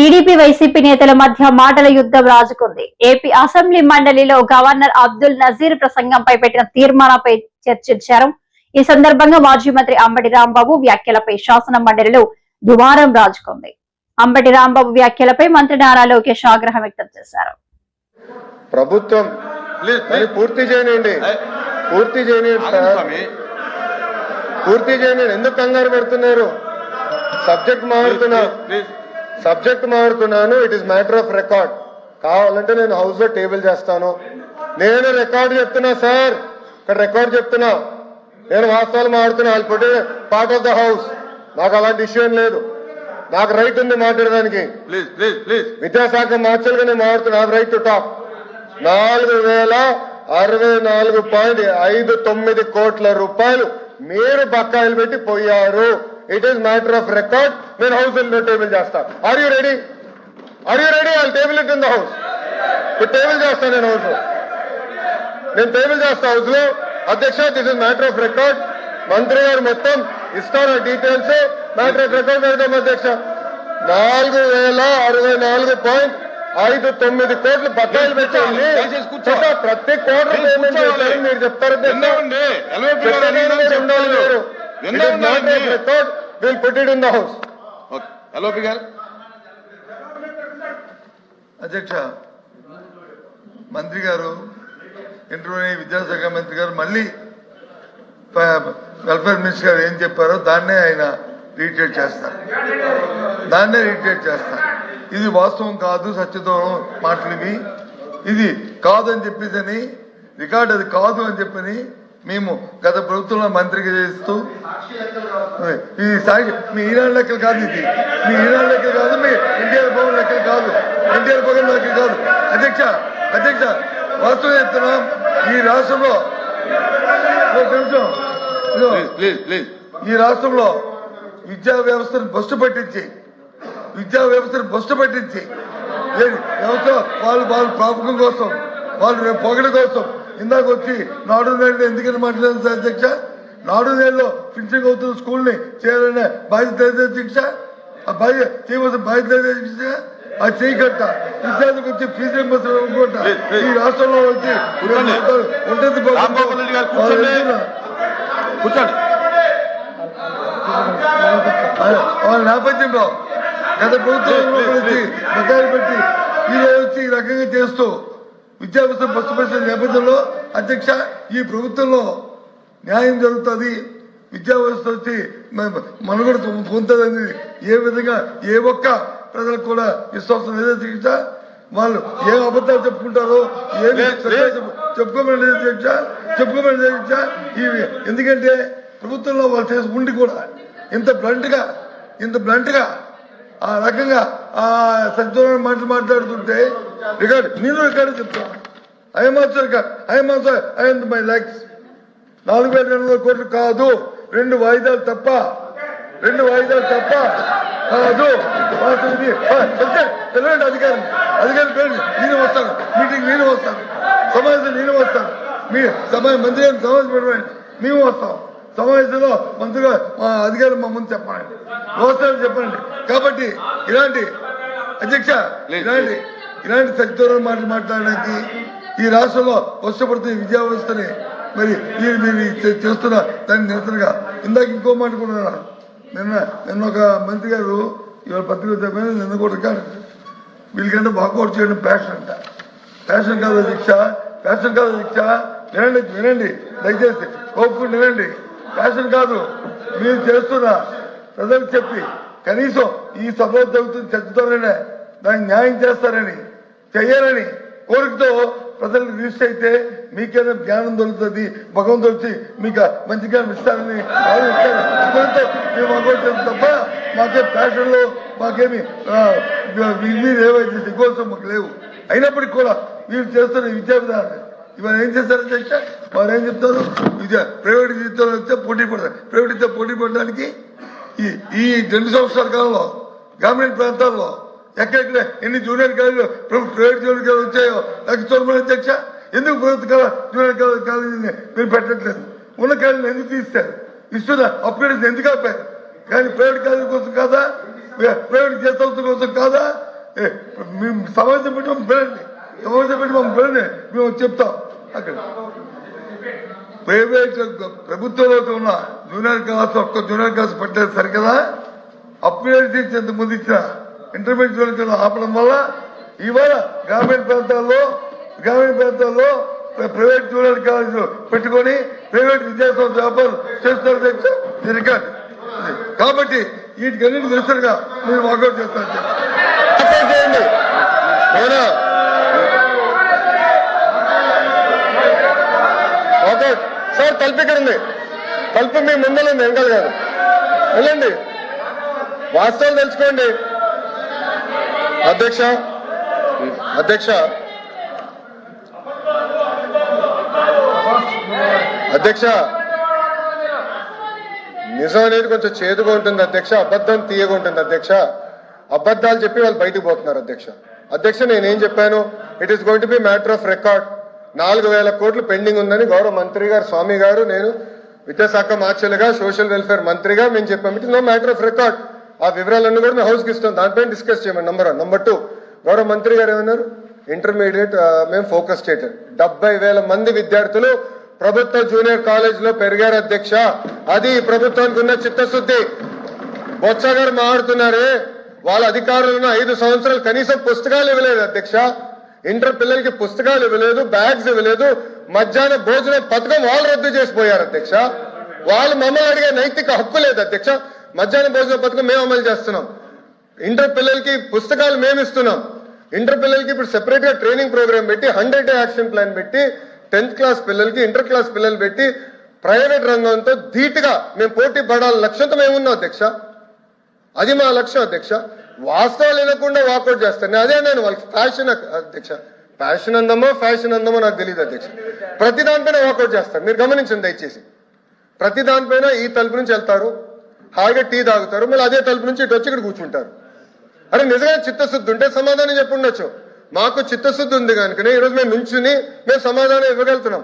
TDP YCP నేతల మధ్య మాటల యుద్ధం రాజుకుంది. ఏపీ అసెంబ్లీ మండలిలో గవర్నర్ అబ్దుల్ నజీర్ ప్రసంగంపై పెట్టిన తీర్మానంపై చర్చించారు. ఈ సందర్భంగా మాజీ మంత్రి అంబటి రాంబాబు వ్యాఖ్యలపై శాసన మండలిలో దుమారం రాజుకుంది. అంబటి రాంబాబు వ్యాఖ్యలపై మంత్రి నారా లోకేష్ ఆగ్రహం వ్యక్తం చేశారు. ప్రభుత్వం పూర్తి చేయనండి, ఎందుకు కంగారు పడుతున్నారు? సబ్జెక్ట్ మారుతున్నాను. It is matter of record. కావాలంటే నేను హౌస్ లో టేబుల్ చేస్తాను. నేను రికార్డు చెప్తున్నా సార్, ఇక్కడ రికార్డు చెప్తున్నా. నేను వాస్తవాలు మారుతున్నా. I'll put part of the house. నాకు అలాంటి ఇష్యూ ఏం లేదు. నాకు రైట్ ఉంది మాట్లాడడానికి. విద్యాశాఖ మార్చలుగా నేను మారుతున్నా. Right to talk. 4064.59 కోట్ల రూపాయలు మీరు బకాయిలు పెట్టి పోయారు. It is matter of record. నేను హౌస్ లో టేబుల్ చేస్తాను. Are you ready? I table it in the house. Table చేస్తాను నేను హౌస్ లో. నేను టేబుల్ చేస్తా హౌస్ లో. అధ్యక్ష, this is matter of record. మంత్రి గారు మొత్తం ఇస్తారు డీటెయిల్స్. మ్యాటర్ ఆఫ్ రికార్డ్ పెడతాం అధ్యక్ష. 4064.59 కోట్లు బకాయిలు పెట్టండి. ప్రతి కోట్ల పేమెంట్ చేశారు మీరు చెప్తారు. Record will put it in the house. అధ్యక్ష, మంత్రి గారు ఇంటర్వ్యూ విద్యాశాఖ మంత్రి గారు మళ్ళీ వెల్ఫేర్ మినిస్టర్ గారు ఏం చెప్పారో దాన్నే ఆయన రీట్రేట్ చేస్తారు. ఇది వాస్తవం కాదు, సత్యదూరం మాటలు ఇవి. ఇది కాదు అని చెప్పేసి రికార్డు అది కాదు అని చెప్పని మేము గత ప్రభుత్వంలో మంత్రిగా చేస్తూ ఇది సాక్షి. మీ ఈనాడు లెక్కలు కాదు, ఇది మీ ఈనాడు లెక్కలు కాదు, మీ ఎన్టీఆర్ భవన్ లెక్కలు కాదు, ఎన్టీఆర్ భవన్ లెక్కలు కాదు. అధ్యక్ష వాస్తవం చెప్తున్నాం. ఈ రాష్ట్రంలో విద్యా వ్యవస్థను బస్సు పట్టించి వాళ్ళు ప్రాపకం కోసం, వాళ్ళు పొగడ కోసం ఇందాక వచ్చి నాడు నేడు ఎందుకని మాట్లాడారు సార్ అధ్యక్ష? నాడు నేడులో ఫినిషింగ్ అవుతున్న స్కూల్ని చేయాలనే బాధ్యత అధ్యక్ష. ఆ చేయవలసిన బాధ్యత అధ్యక్ష. అది చేయకట్ట విద్యార్థికి వచ్చి ఫీజు రింబర్స్మెంట్ అనుకుంటా ఈ రాష్ట్రంలో వచ్చి ఉంటుంది. వాళ్ళ నేపథ్యంలో గత ప్రభుత్వంలో బకాయిలు పెట్టి ఈ వచ్చి ఈ రకంగా చేస్తూ విద్యా వ్యవస్థ బస్సు నేపథ్యంలో అధ్యక్ష ఈ ప్రభుత్వంలో న్యాయం జరుగుతుంది. విద్యా వ్యవస్థ వచ్చి మనుగడ పొందుతుందని ఏ విధంగా ఏ ఒక్క ప్రజలకు కూడా విశ్వాసం లేదో అధ్యక్ష. వాళ్ళు ఏ అబద్ధాలు చెప్పుకుంటారో ఏమి చెప్పుకోమని అధ్యక్ష. ఎందుకంటే ప్రభుత్వంలో వాళ్ళు చేసి ఉండి కూడా ఇంత బ్లంట్ గా ఆ రకంగా ఆ సత్యదూరం మాటలు మాట్లాడుతుంటే నేను రికార్డు చెప్తాను. ఐఎమ్ మై లైక్స్ 4,200 కోట్లు కాదు. 2 వాయిదాలు తప్ప కాదు. తెలియండి అధికారి పేరు నేను వస్తాను. మీటింగ్ నేను వస్తాను. సమావేశం నేను వస్తాను. మీ మంత్రి గారిని సమావేశం పెట్టండి. మేము వస్తాం. సమావేశంలో మంత్రిగా మా అధికారులు మా ముందు చెప్పండి, వ్యవస్థలు చెప్పండి. కాబట్టి ఇలాంటి సత్యదూరం మాటలు మాట్లాడడానికి ఈ రాష్ట్రంలో కష్టపడుతున్న విద్యా వ్యవస్థని మరి మీరు చేస్తున్న దాన్ని నిరసనగా ఇందాక ఇంకో మాట కూడా నిన్న ఒక మంత్రి గారు ఇవాళ పత్రిక చెప్పిన నిన్న కూడా కాదు వీళ్ళకంటే వాకౌట్ చేయడం ప్యాషన్ కాదు అధ్యక్ష. వినండి దయచేసి కోపుకుని వినండి. ప్యాషన్ కాదు, మీరు చేస్తున్న ప్రజలకు చెప్పి కనీసం ఈ సభలో జరుగుతుంది చర్చతోనే దానికి న్యాయం చెయ్యాలని కోరికతో ప్రజలకు రిజిస్టర్ అయితే మీకేదో జ్ఞానం దొరుకుతుంది, భగవంతుడు వచ్చి మీకు మంచి జ్ఞానం ఇస్తారని మేము తప్ప మాకే ప్యాషన్లో మాకేమి ఏవైతే దిగోసం మాకు లేవు. అయినప్పటికీ కూడా వీళ్ళు చేస్తున్న విద్యా విధానం ఇవాళ ఏం చేస్తారని చెప్తే వారు ఏం చెప్తారు? ప్రైవేట్ జీవితంలో వస్తే పోటీ పడతారు. ప్రైవేట్ పోటీ పడడానికి ఈ 2 సంవత్సరాల కాలంలో గ్రామీణ ప్రాంతాల్లో ఎక్కడెక్కడ ఎన్ని జూనియర్ కాలేజీలు ప్రైవేట్ జూనియర్ కాలేజీ వచ్చాయో నాకు చూడమని అధ్యక్ష. ఎందుకు ప్రభుత్వ జూనియర్ కాలేజీని మీరు పెట్టట్లేదు? ఉన్న కాలేజీని ఎందుకు తీస్తారు? ఇస్తున్న అప్గ్రేడేషన్ ఎందుకు ఆపారు? కానీ ప్రైవేట్ కాలేజీ కోసం కాదా? ప్రైవేట్ చేత కోసం కాదా? మేము సమావేశం పెట్టి మమ్మల్ని పిలండి, సమావేశం పెట్టి మమ్మల్ని పిలండి, మేము చెప్తాం. అక్కడ ప్రైవేట్ ప్రభుత్వంలో ఉన్న జూనియర్ క్లాస్ ఒక్క జూనియర్ క్లాస్ పట్టలేదు సరికదా, అప్గ్రేడ్ చేసి ఇంతకుముందు ఇచ్చిన ఇంటర్మీడియట్ జూనియర్ ఆపడం వల్ల ఇవాళ గ్రామీణ ప్రాంతాల్లో ప్రైవేట్ జూనియర్ కాలేజీలు పెట్టుకొని ప్రైవేట్ విద్యాసంస్థ వ్యాపారం చేస్తున్నారు రికార్డు. కాబట్టి వీటికన్నిటి నిరసనగా మీరు వాకౌట్ చేస్తారు. సార్ తలుపు ఇక్కడ ఉంది, తలుపు మీ ముందర ఉంది, వెనకాల కాదు. వెళ్ళండి, వాస్తవాలు తెలుసుకోండి. అధ్యక్ష నిజం అనేది కొంచెం చేదుగా ఉంటుంది అధ్యక్ష, అబద్ధం తీయగా ఉంటుంది అధ్యక్ష. అబద్ధాలు చెప్పి వాళ్ళు బయటకు పోతున్నారు అధ్యక్ష. నేనేం చెప్పాను, it is going to be matter of record. 4,000 కోట్లు పెండింగ్ ఉందని గౌరవ మంత్రి గారు స్వామి గారు, నేను విద్యాశాఖ మార్చలుగా సోషల్ వెల్ఫేర్ మంత్రిగా మేము చెప్పాము. It is no matter of record. ఆ వివరాలన్నీ కూడా మేము హౌస్కి ఇస్తాం, దానిపైన డిస్కస్ చేయమని. నంబర్ 1. నంబర్ 2, గౌరవ మంత్రి గారు ఏమన్నారు, ఇంటర్మీడియట్ మేము ఫోకస్ చేయటం 70,000 మంది విద్యార్థులు ప్రభుత్వ జూనియర్ కాలేజ్ లో పెరిగారు అధ్యక్ష. అది ప్రభుత్వానికి ఉన్న చిత్తశుద్ధి. బొత్స గారు మాట్లాడుతున్నారే, వాళ్ళ అధికారులను 5 సంవత్సరాలు కనీసం పుస్తకాలు ఇవ్వలేదు అధ్యక్ష. ఇంటర్ పిల్లలకి పుస్తకాలు ఇవ్వలేదు, బ్యాగ్స్ ఇవ్వలేదు, మధ్యాహ్న భోజన పథకం వాళ్ళు రద్దు చేసిపోయారు అధ్యక్ష. వాళ్ళు మమ్మల్ని అడిగే నైతిక హక్కు లేదు అధ్యక్ష. మధ్యాహ్న భోజన పథకం మేము అమలు చేస్తున్నాం, ఇంటర్ పిల్లలకి పుస్తకాలు మేము ఇస్తున్నాం. ఇంటర్ పిల్లలకి ఇప్పుడు సెపరేట్ గా ట్రైనింగ్ ప్రోగ్రామ్ పెట్టి 100-day యాక్షన్ ప్లాన్ పెట్టి 10th క్లాస్ పిల్లలకి, ఇంటర్ క్లాస్ పిల్లలు పెట్టి ప్రైవేట్ రంగంతో ధీటుగా మేము పోటీ పడాలని లక్ష్యంతో మేము ఉన్నాం అధ్యక్ష. అది మా లక్ష్యం అధ్యక్ష. వాస్తవాలు వినకుండా వాకౌట్ చేస్తాను. అదే నేను వాళ్ళకి ఫ్యాషన్ అధ్యక్ష, ఫ్యాషన్ అందమో ఫ్యాషన్ అందమో నాకు తెలియదు అధ్యక్ష. ప్రతి దానిపైన వాకౌట్ చేస్తారు. మీరు గమనించండి దయచేసి. ప్రతి దానిపైన ఈ తలుపు నుంచి వెళ్తారు, హాయిగా టీ తాగుతారు, మళ్ళీ అదే తలుపు నుంచి ఇటు వచ్చి ఇక్కడ కూర్చుంటారు. అరే నిజంగా చిత్తశుద్ధి ఉంటే సమాధానం చెప్పుండొచ్చు. మాకు చిత్తశుద్ధి ఉంది కనుకనే ఈరోజు మేము నుంచుని మేము సమాధానం ఇవ్వగలుగుతున్నాం.